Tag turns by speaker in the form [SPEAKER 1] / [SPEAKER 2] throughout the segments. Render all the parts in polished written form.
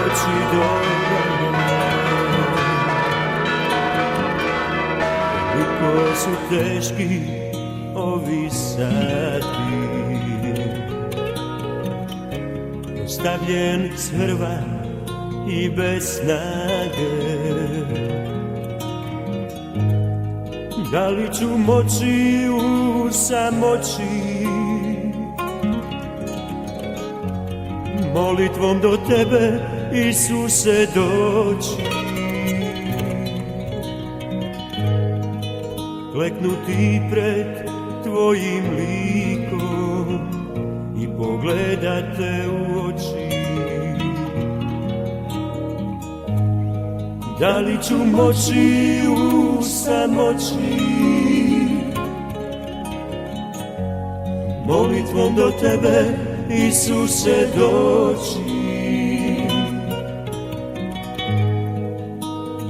[SPEAKER 1] doći do mene. Koliko su teški ovi sati, ostavljen crvan i bez snage. Da li ću moći u samoći molitvom do tebe, Isuse, doći, kleknuti pred tvojim likom i pogledat te u oči? Da li ću moći u samoći molitvom do tebe, Isuse, doći?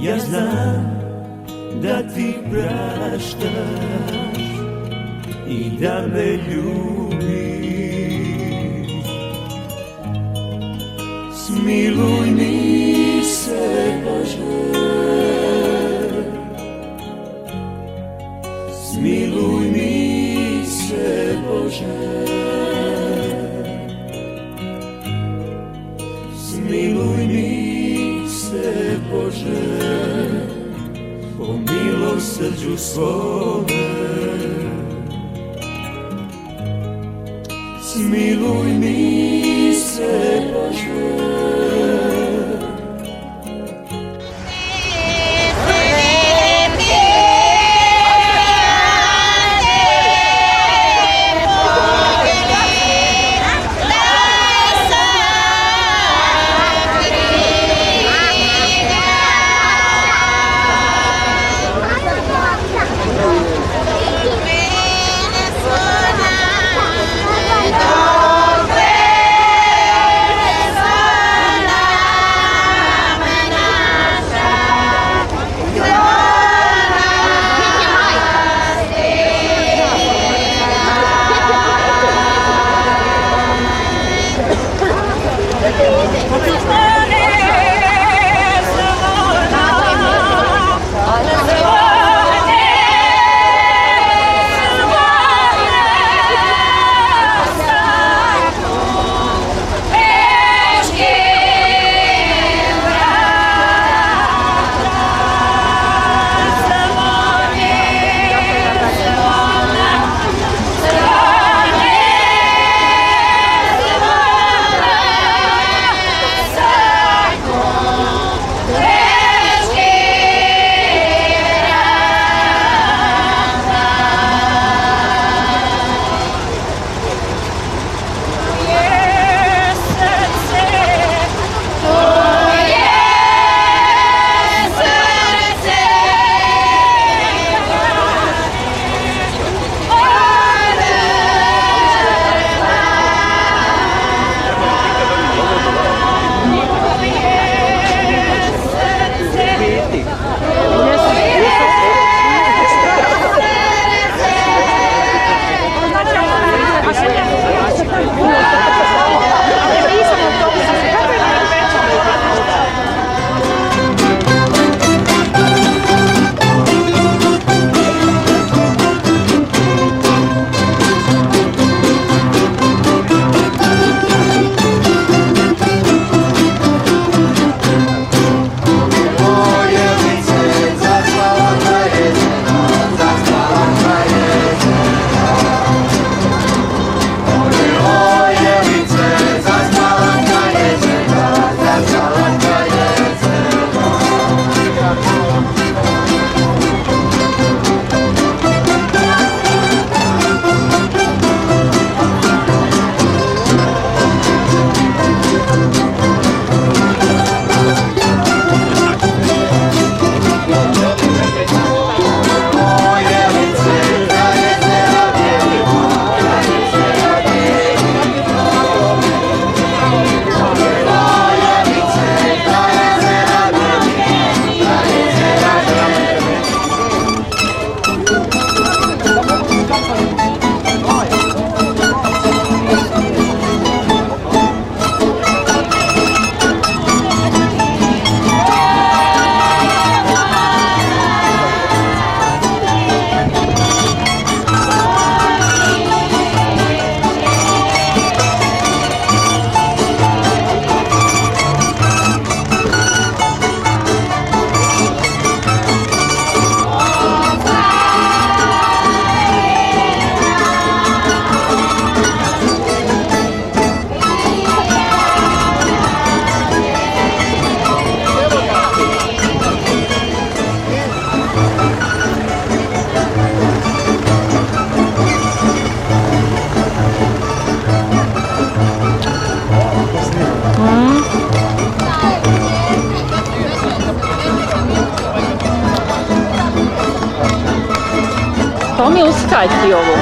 [SPEAKER 1] Ja znam da ti praštaš i da me ljubiš. Smiluj mi se, Bože, smiluj mi se, Bože, smiluj mi se, Bože, po milosrđu svome. Smiluj mi se, Bože.
[SPEAKER 2] Tomi, uskaj ti ovo.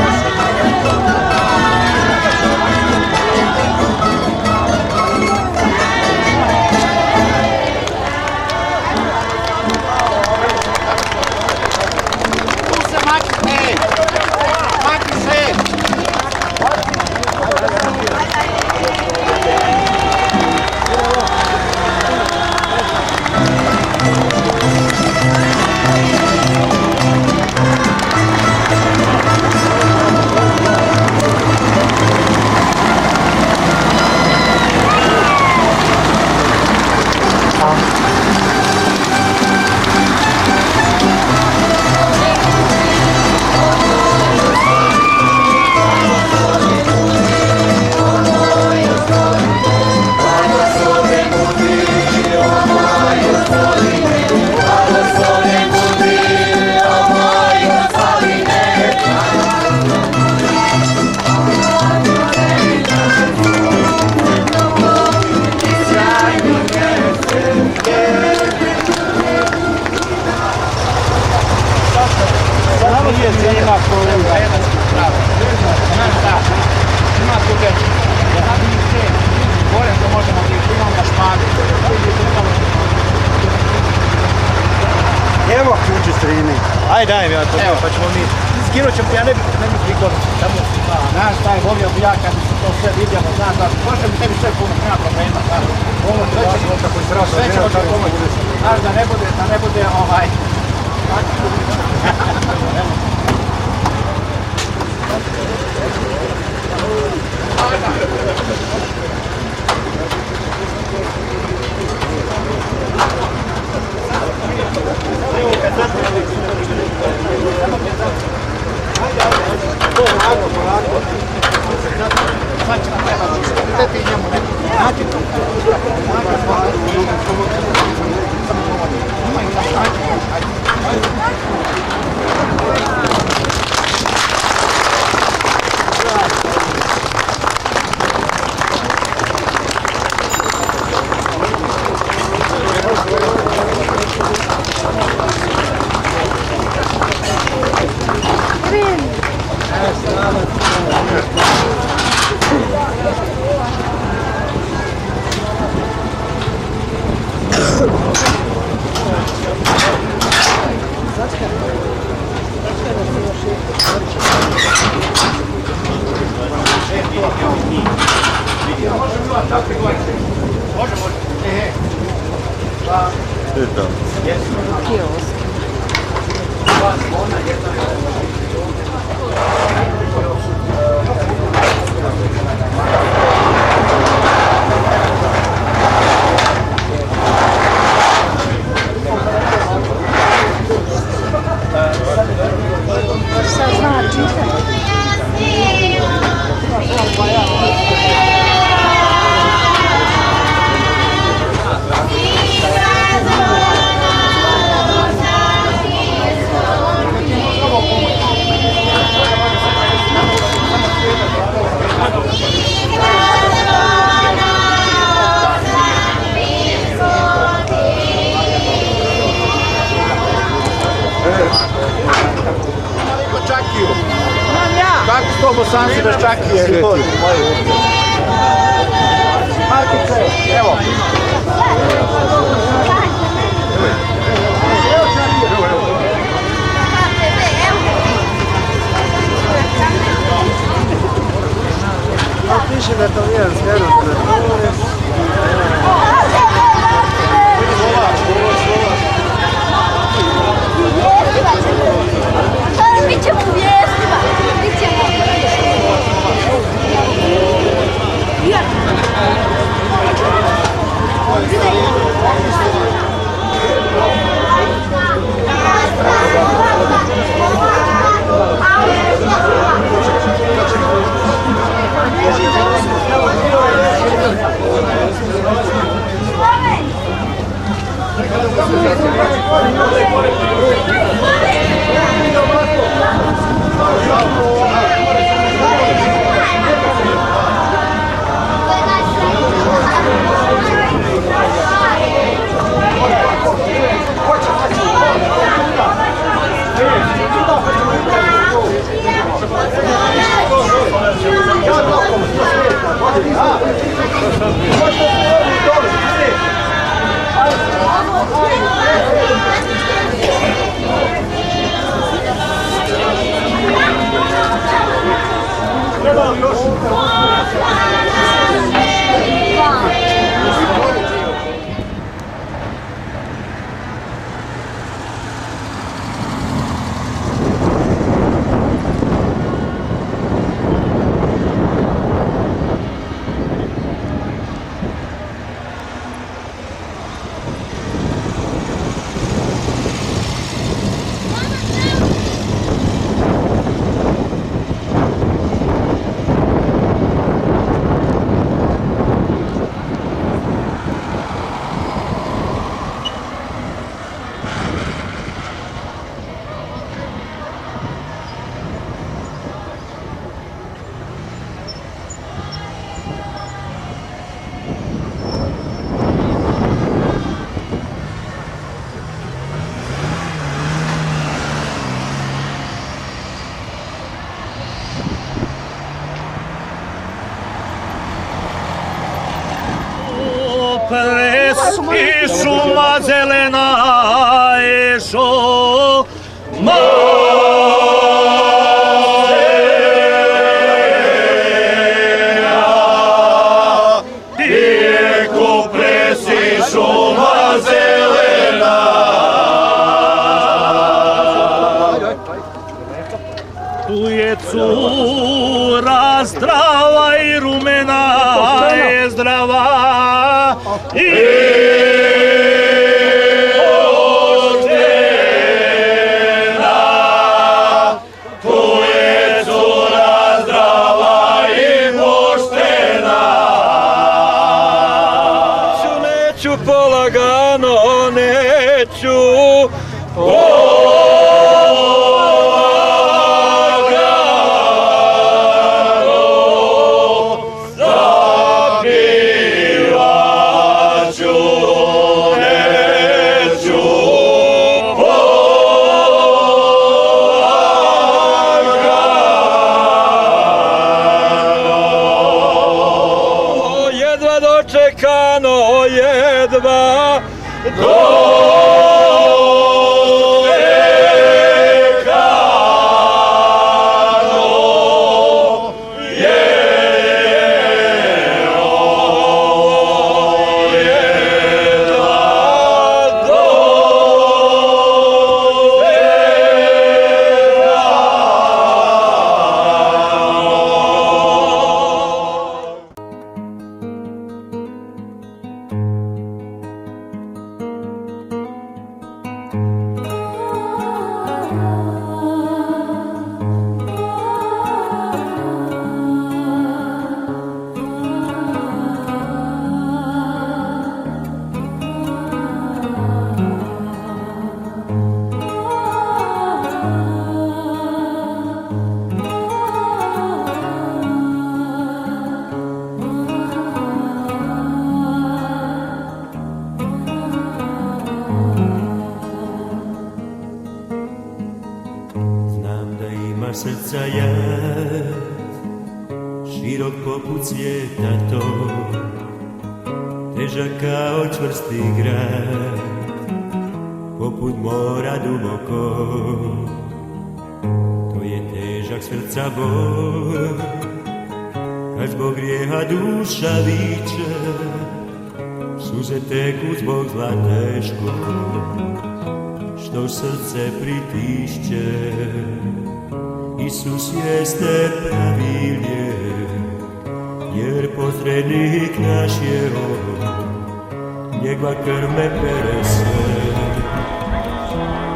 [SPEAKER 3] Evo ključ iz streaming. Ajde dajem ja to, pa ćemo mi. Skinut ćemo, ja ne bih prikladno. Znaš šta je, volio bi ja kad bi to sve vidjelo, znaš da može mi tebi sve puno, nema problema. Sve ćemo da pomoći. Znaš da ne bude ovaj... Kako s to Bosanci bez čakije? Markice, evo. Piše da to jedan smjeru.
[SPEAKER 4] Bićemo u vijestima. Bićemo.
[SPEAKER 1] i šuma zelena, i šuma cura zdrava i rumena je zdrava i poštena. Tu je cura zdrava i poštena. Neću polagano, neću dočekano, jedva dočekano je ovo, jedva srca jad, širok poput svijeta to, težak kao čvrsti grad, poput mora duboko. To je težak srca bol, kad zbog grijeha duša viče, suze teku zbog zla teškog, što srce pritišće. Isus jeste pravi lijek, jer posrednik naš je on, njegova krv me pere sve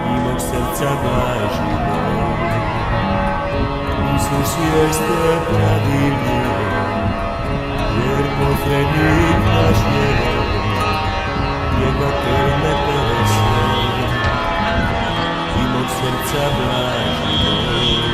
[SPEAKER 1] i mog srca blaži bol. Isus jeste pravi lijek, jer posrednik naš je on, njegova krv me pere sve i mog srca blaži bol.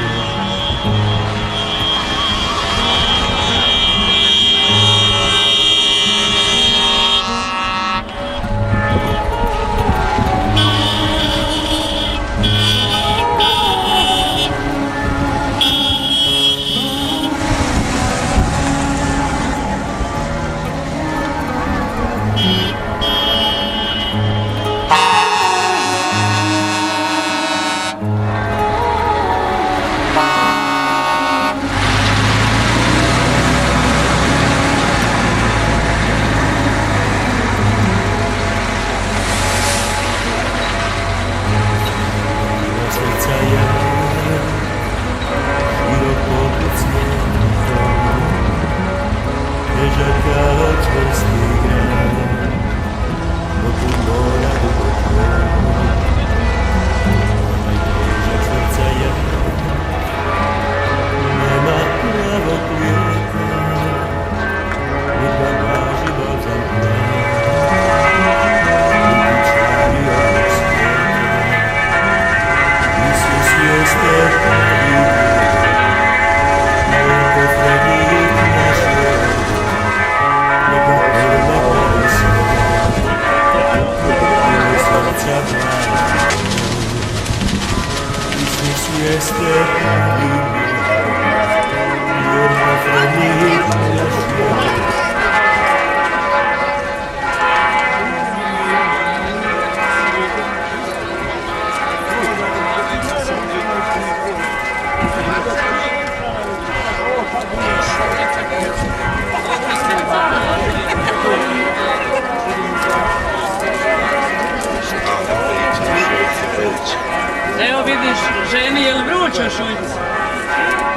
[SPEAKER 2] Ženi, je li vruća šujica?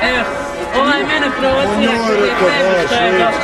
[SPEAKER 2] Evo, ovaj mene provocira što je tebi što je dobro.